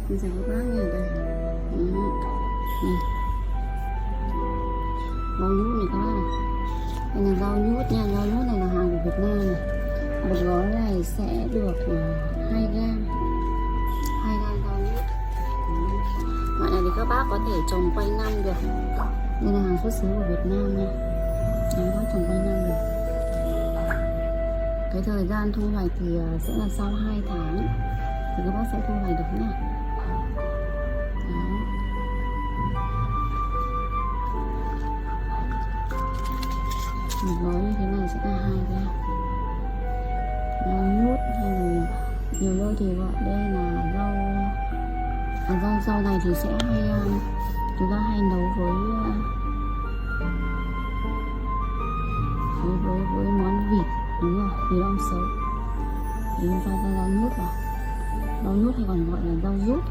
Mình sẽ có bác nha đây. Này. Rau nhút này các bác này. Đây là rau nhút nha, rau nhút này là hàng của Việt Nam này. Một gói này sẽ được 2 gram. 2 gram rau nhút. Loại này thì các bác có thể trồng quanh năm được. Đây là hàng xuất xứ của Việt Nam nha. Các bác trồng quanh năm được. Cái thời gian thu hoạch thì sẽ là sau 2 tháng thì các bác sẽ thu hoạch được nha. Một gói như thế này sẽ là 2 gram. Rau nhút hay là nhiều nơi thì gọi đây là rau này thì sẽ hay chúng ta hay nấu với món vịt, đúng rồi, vịt om sấu thì chúng ta ra rau nhút vào. Rau nhút hay còn gọi là rau rút.